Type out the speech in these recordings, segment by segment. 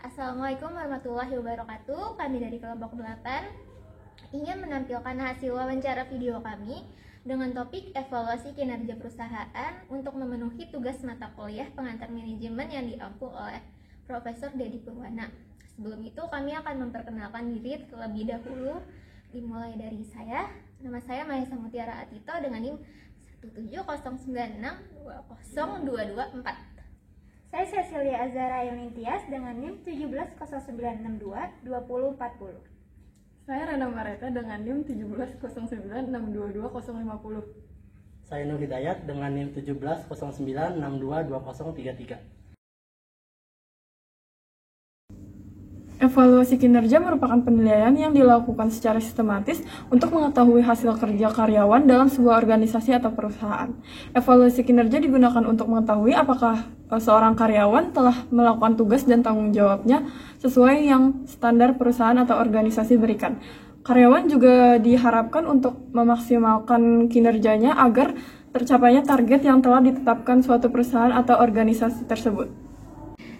Assalamualaikum warahmatullahi wabarakatuh. Kami dari kelompok 8 ingin menampilkan hasil wawancara video kami dengan topik evaluasi kinerja perusahaan untuk memenuhi tugas mata kuliah pengantar manajemen yang diampu oleh Profesor Dedi Purwana. Sebelum itu kami akan memperkenalkan diri terlebih dahulu, dimulai dari saya. Nama saya Mahesa Mutiara Atito dengan NIM 17096202224. Saya Cecilia Azara Yunintias dengan NIM 17096622040. Saya Rana Mareta dengan NIM 17096222050. Saya Nur Hidayat dengan NIM 17096622033. Evaluasi kinerja merupakan penilaian yang dilakukan secara sistematis untuk mengetahui hasil kerja karyawan dalam sebuah organisasi atau perusahaan. Evaluasi kinerja digunakan untuk mengetahui apakah seorang karyawan telah melakukan tugas dan tanggung jawabnya sesuai yang standar perusahaan atau organisasi berikan. Karyawan juga diharapkan untuk memaksimalkan kinerjanya agar tercapainya target yang telah ditetapkan suatu perusahaan atau organisasi tersebut.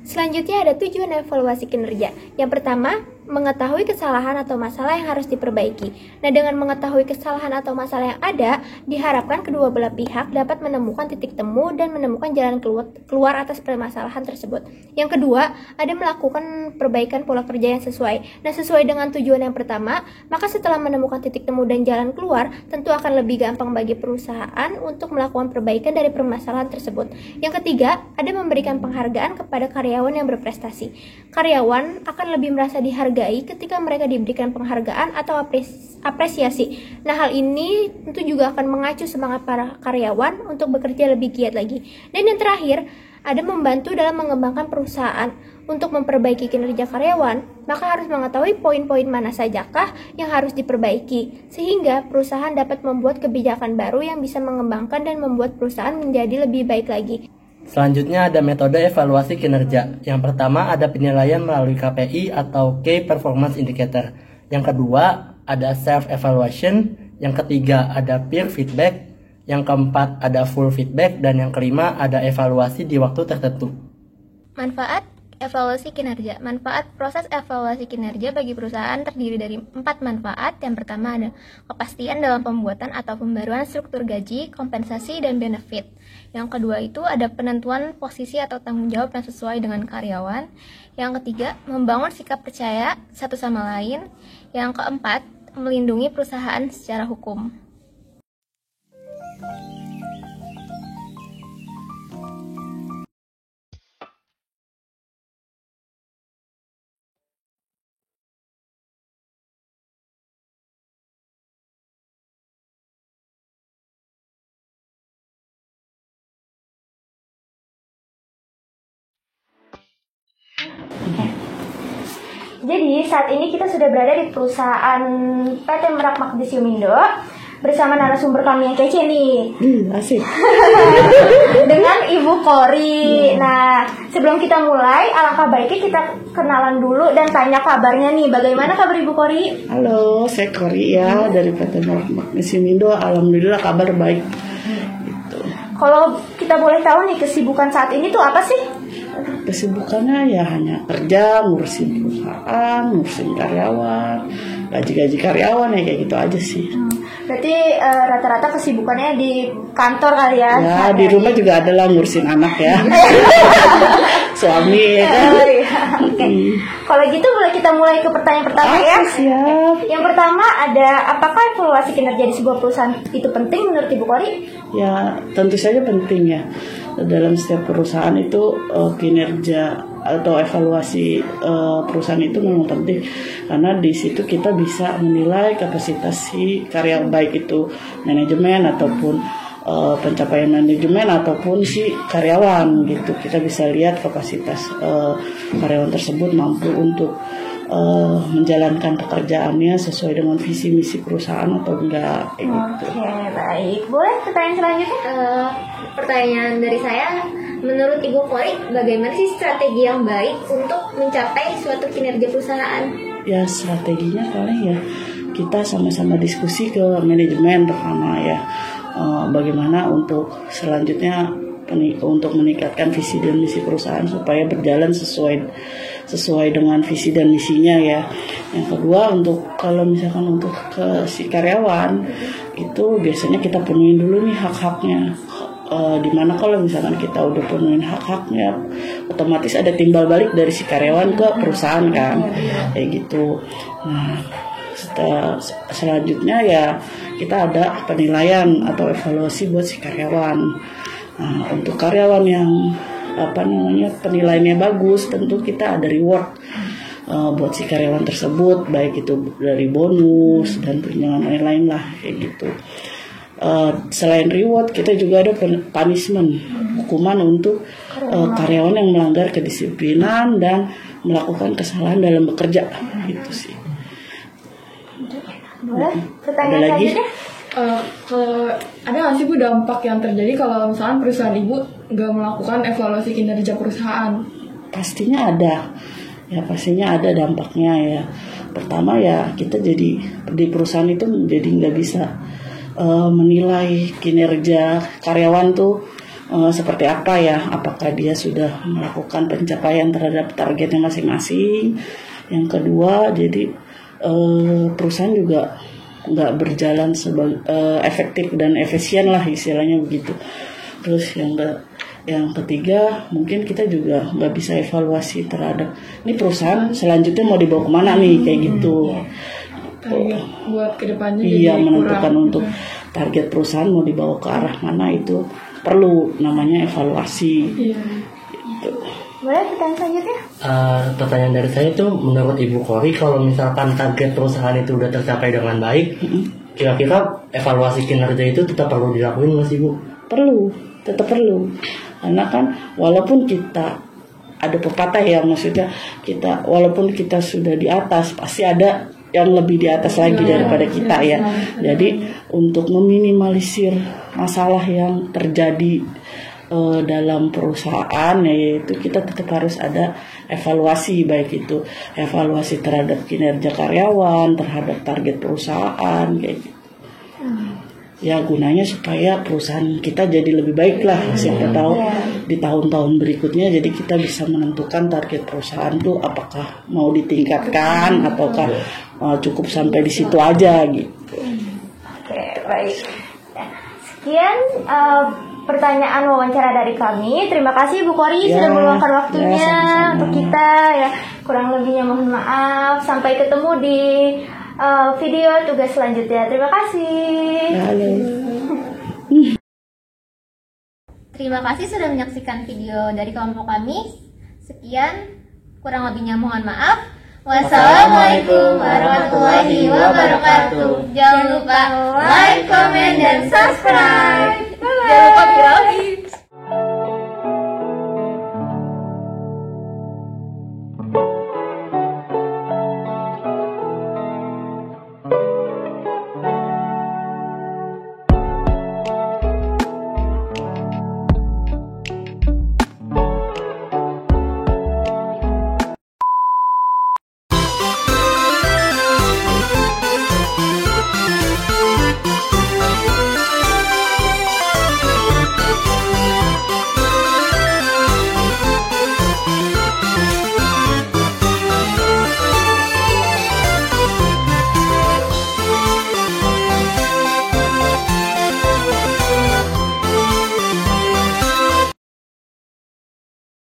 Selanjutnya ada tujuan evaluasi kinerja. Yang pertama, mengetahui kesalahan atau masalah yang harus diperbaiki. Nah, dengan mengetahui kesalahan atau masalah yang ada, diharapkan kedua belah pihak dapat menemukan titik temu dan menemukan jalan keluar atas permasalahan tersebut. Yang kedua, ada melakukan perbaikan pola kerja yang sesuai. Nah, sesuai dengan tujuan yang pertama, maka setelah menemukan titik temu dan jalan keluar, tentu akan lebih gampang bagi perusahaan untuk melakukan perbaikan dari permasalahan tersebut. Yang ketiga, ada memberikan penghargaan kepada karyawan yang berprestasi. Karyawan akan lebih merasa dihargai ketika mereka diberikan penghargaan atau apresiasi. Nah, hal ini tentu juga akan mengacu semangat para karyawan untuk bekerja lebih giat lagi. Dan yang terakhir, ada membantu dalam mengembangkan perusahaan. Untuk memperbaiki kinerja karyawan, maka harus mengetahui poin-poin mana sajakah yang harus diperbaiki, sehingga perusahaan dapat membuat kebijakan baru yang bisa mengembangkan dan membuat perusahaan menjadi lebih baik lagi. Selanjutnya ada metode evaluasi kinerja. Yang pertama ada penilaian melalui KPI atau Key Performance Indicator. Yang kedua ada self-evaluation. Yang ketiga ada peer feedback. Yang keempat ada full feedback. Dan yang kelima ada evaluasi di waktu tertentu. Manfaat evaluasi kinerja. Manfaat proses evaluasi kinerja bagi perusahaan terdiri dari 4 manfaat. Yang pertama ada kepastian dalam pembuatan atau pembaruan struktur gaji, kompensasi, dan benefit. Yang kedua itu ada penentuan posisi atau tanggung jawab yang sesuai dengan karyawan. Yang ketiga, membangun sikap percaya satu sama lain. Yang keempat, melindungi perusahaan secara hukum. Jadi saat ini kita sudah berada di perusahaan PT Merak Magnesium Indo bersama narasumber kami yang kece nih. Asik. Dengan Ibu Kori. Nah, sebelum kita mulai, alangkah baiknya kita kenalan dulu dan tanya kabarnya nih. Bagaimana kabar Ibu Kori? Halo, saya Kori ya dari PT Merak Magnesium Indo. Alhamdulillah kabar baik. Gitu. Kalau kita boleh tahu nih kesibukan saat ini tuh apa sih? Kesibukannya ya hanya kerja, ngurusin perusahaan, ngurusin karyawan, gaji-gaji karyawan ya kayak gitu aja sih. Berarti rata-rata kesibukannya di kantor kali ya? Ya di rumah juga adalah ngurusin anak ya, suami ya kan. Oke. Kalau gitu boleh kita mulai ke pertanyaan pertama ya? Siap. Yang pertama ada, apakah evaluasi kinerja di sebuah perusahaan itu penting menurut Ibu Kori? Ya tentu saja penting ya. Dalam setiap perusahaan itu kinerja atau evaluasi perusahaan itu memang penting karena di situ kita bisa menilai kapasitas si karyawan, baik itu manajemen ataupun pencapaian manajemen ataupun si karyawan gitu. Kita bisa lihat kapasitas karyawan tersebut mampu untuk menjalankan pekerjaannya sesuai dengan visi misi perusahaan atau enggak gitu. Oke, baik. Boleh pertanyaan selanjutnya? Pertanyaan dari saya, menurut Ibu Kori, bagaimana sih strategi yang baik untuk mencapai suatu kinerja perusahaan? Ya strateginya paling ya kita sama-sama diskusi ke manajemen pertama ya, bagaimana untuk selanjutnya untuk meningkatkan visi dan misi perusahaan supaya berjalan sesuai dengan visi dan misinya ya. Yang kedua, untuk kalau misalkan untuk ke si karyawan itu biasanya kita penuhin dulu nih hak-haknya. Dimana kalau misalkan kita udah penuhin hak-haknya, otomatis ada timbal balik dari si karyawan ke perusahaan kan, kayak gitu. Nah, selanjutnya ya kita ada penilaian atau evaluasi buat si karyawan. Nah, untuk karyawan yang penilaiannya bagus, tentu kita ada reward buat si karyawan tersebut, baik itu dari bonus dan tunjangan lain-lain lah kayak gitu. Selain reward, kita juga ada punishment, hukuman untuk karyawan yang melanggar kedisiplinan dan melakukan kesalahan dalam bekerja, gitu sih. Boleh? Pertanyaan Ada lagi? selanjutnya? Kalau ada nggak sih Bu dampak yang terjadi kalau misalnya perusahaan Ibu nggak melakukan evaluasi kinerja perusahaan? Pastinya ada, ya pastinya ada dampaknya ya. Pertama ya kita jadi di perusahaan itu jadi nggak bisa menilai kinerja karyawan tuh seperti apa ya, apakah dia sudah melakukan pencapaian terhadap targetnya masing-masing. Yang kedua, jadi perusahaan juga nggak berjalan efektif dan efisien lah istilahnya begitu. Terus yang ketiga, mungkin kita juga nggak bisa evaluasi terhadap ini perusahaan selanjutnya mau dibawa kemana nih kayak gitu. Target buat kedepannya Iya, jadi menentukan kurang. untuk target perusahaan mau dibawa ke arah mana itu perlu namanya evaluasi. Iya. Boleh pertanyaan selanjutnya? Pertanyaan dari saya itu, menurut Ibu Kori, kalau misalkan target perusahaan itu udah tercapai dengan baik, kira-kira evaluasi kinerja itu tetap perlu dilakuin nggak sih Bu? Perlu, tetap perlu. Karena kan walaupun kita ada pepatah ya, maksudnya kita walaupun kita sudah di atas, pasti ada yang lebih di atas lagi daripada kita ya. Jadi untuk meminimalisir masalah yang terjadi dalam perusahaan, yaitu kita tetap harus ada evaluasi, baik itu evaluasi terhadap kinerja karyawan, terhadap target perusahaan kayak gitu. Ya gunanya supaya perusahaan kita jadi lebih baik lah, siapa tahu di tahun-tahun berikutnya jadi kita bisa menentukan target perusahaan tuh apakah mau ditingkatkan ataukah cukup sampai di situ aja gitu. Oke, baik. Nah, sekian pertanyaan wawancara dari kami. Terima kasih Bu Kori Ya, sudah meluangkan waktunya sama-sama. untuk kita ya. Kurang lebihnya mohon maaf. Sampai ketemu di video tugas selanjutnya. Terima kasih. Halo. Terima kasih sudah menyaksikan video dari kelompok kami. Sekian, kurang lebihnya mohon maaf. Wassalamualaikum warahmatullahi wabarakatuh. Jangan lupa like, comment, dan subscribe. Jangan lupa viral.